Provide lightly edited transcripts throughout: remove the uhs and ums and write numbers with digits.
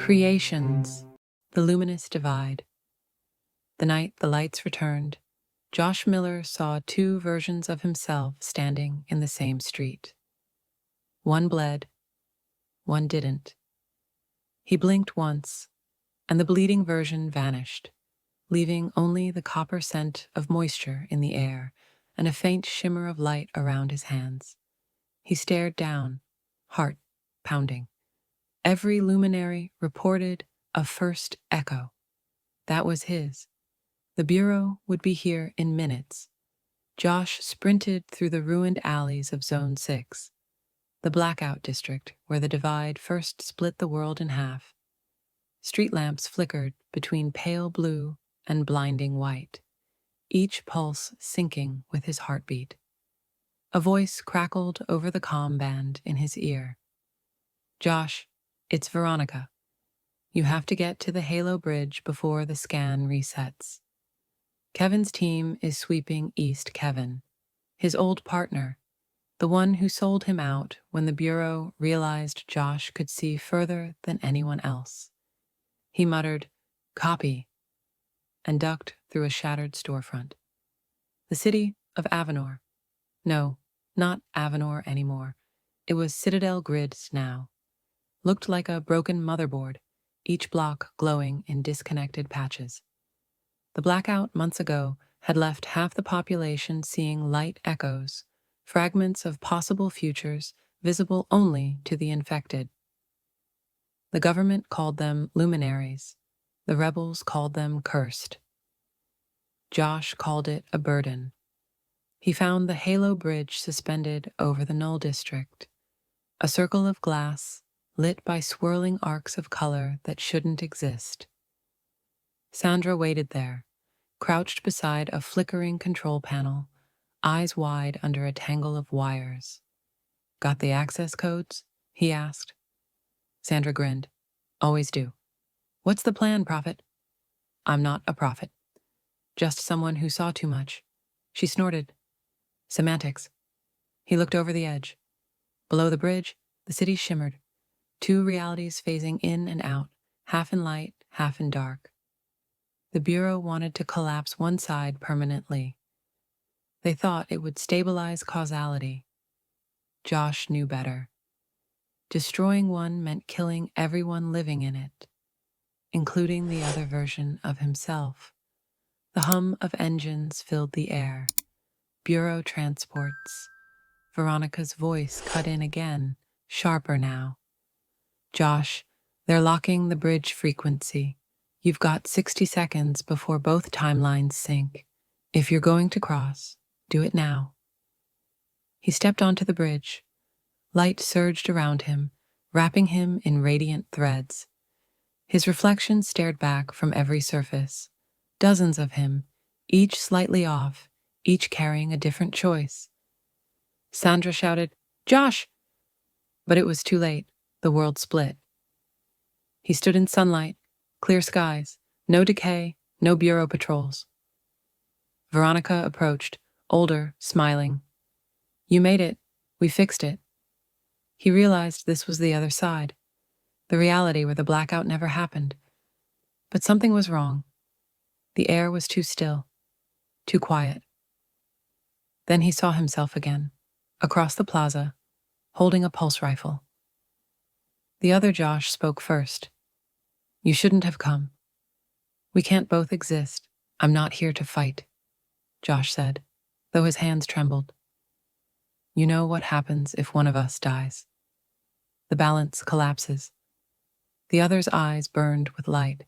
Creations, the Luminous Divide. The night the lights returned, Josh Miller saw two versions of himself standing in the same street. One bled, one didn't. He blinked once, and the bleeding version vanished, leaving only the copper scent of moisture in the air and a faint shimmer of light around his hands. He stared down, heart pounding. Every luminary reported a first echo. That was his. The Bureau would be here in minutes. Josh sprinted through the ruined alleys of Zone 6, the blackout district where the divide first split the world in half. Street lamps flickered between pale blue and blinding white, each pulse syncing with his heartbeat. A voice crackled over the comm band in his ear. "Josh, it's Veronica. You have to get to the Halo Bridge before the scan resets. Kevin's team is sweeping East Kevin, his old partner, the one who sold him out when the Bureau realized Josh could see further than anyone else." He muttered, "Copy," and ducked through a shattered storefront. The city of Avenor. No, not Avenor anymore. It was Citadel Grids now. Looked like a broken motherboard, each block glowing in disconnected patches. The blackout months ago had left half the population seeing light echoes, fragments of possible futures visible only to the infected. The government called them luminaries. The rebels called them cursed. Josh called it a burden. He found the Halo Bridge suspended over the Null District, a circle of glass lit by swirling arcs of color that shouldn't exist. Sandra waited there, crouched beside a flickering control panel, eyes wide under a tangle of wires. "Got the access codes?" he asked. Sandra grinned. "Always do." "What's the plan, Prophet?" "I'm not a prophet. Just someone who saw too much." She snorted. "Semantics." He looked over the edge. Below the bridge, the city shimmered, two realities phasing in and out, half in light, half in dark. The Bureau wanted to collapse one side permanently. They thought it would stabilize causality. Josh knew better. Destroying one meant killing everyone living in it, including the other version of himself. The hum of engines filled the air. Bureau transports. Veronica's voice cut in again, sharper now. "Josh, they're locking the bridge frequency. You've got 60 seconds before both timelines sync. If you're going to cross, do it now." He stepped onto the bridge. Light surged around him, wrapping him in radiant threads. His reflection stared back from every surface. Dozens of him, each slightly off, each carrying a different choice. Sandra shouted, "Josh!" But it was too late. The world split. He stood in sunlight, clear skies, no decay, no Bureau patrols. Veronica approached, older, smiling. "You made it. We fixed it." He realized this was the other side, the reality where the blackout never happened. But something was wrong. The air was too still, too quiet. Then he saw himself again, across the plaza, holding a pulse rifle. The other Josh spoke first. "You shouldn't have come. We can't both exist. I'm not here to fight," Josh said, though his hands trembled. "You know what happens if one of us dies. The balance collapses." The other's eyes burned with light.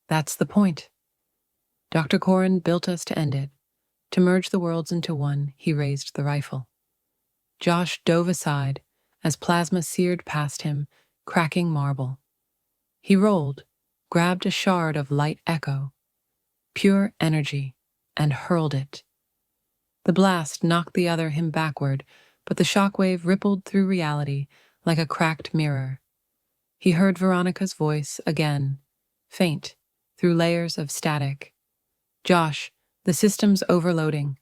"That's the point. Dr. Corrin built us to end it, to merge the worlds into one." He raised the rifle. Josh dove aside as plasma seared past him, cracking marble. He rolled, grabbed a shard of light echo, pure energy, and hurled it. The blast knocked the other him backward, but the shockwave rippled through reality like a cracked mirror. He heard Veronica's voice again, faint, through layers of static. "Josh, the system's overloading.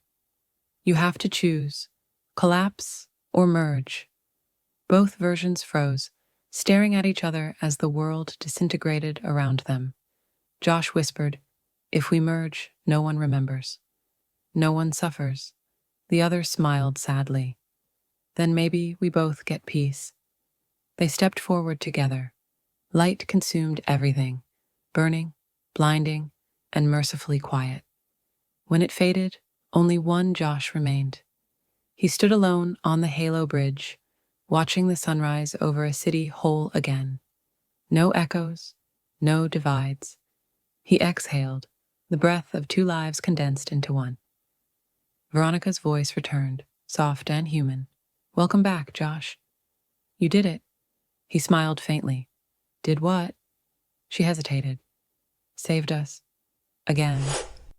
You have to choose, collapse or merge." Both versions froze, staring at each other as the world disintegrated around them. Josh whispered, "If we merge, no one remembers. No one suffers." The other smiled sadly. "Then maybe we both get peace." They stepped forward together. Light consumed everything, burning, blinding, and mercifully quiet. When it faded, only one Josh remained. He stood alone on the Halo Bridge, watching the sunrise over a city whole again. No echoes, no divides. He exhaled, the breath of two lives condensed into one. Veronica's voice returned, soft and human. "Welcome back, Josh." "You did it." He smiled faintly. "Did what?" She hesitated. "Saved us. Again."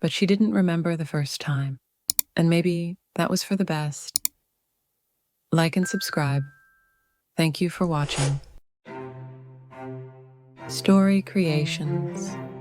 But she didn't remember the first time. And maybe that was for the best. Like and subscribe. Thank you for watching. Story Creations.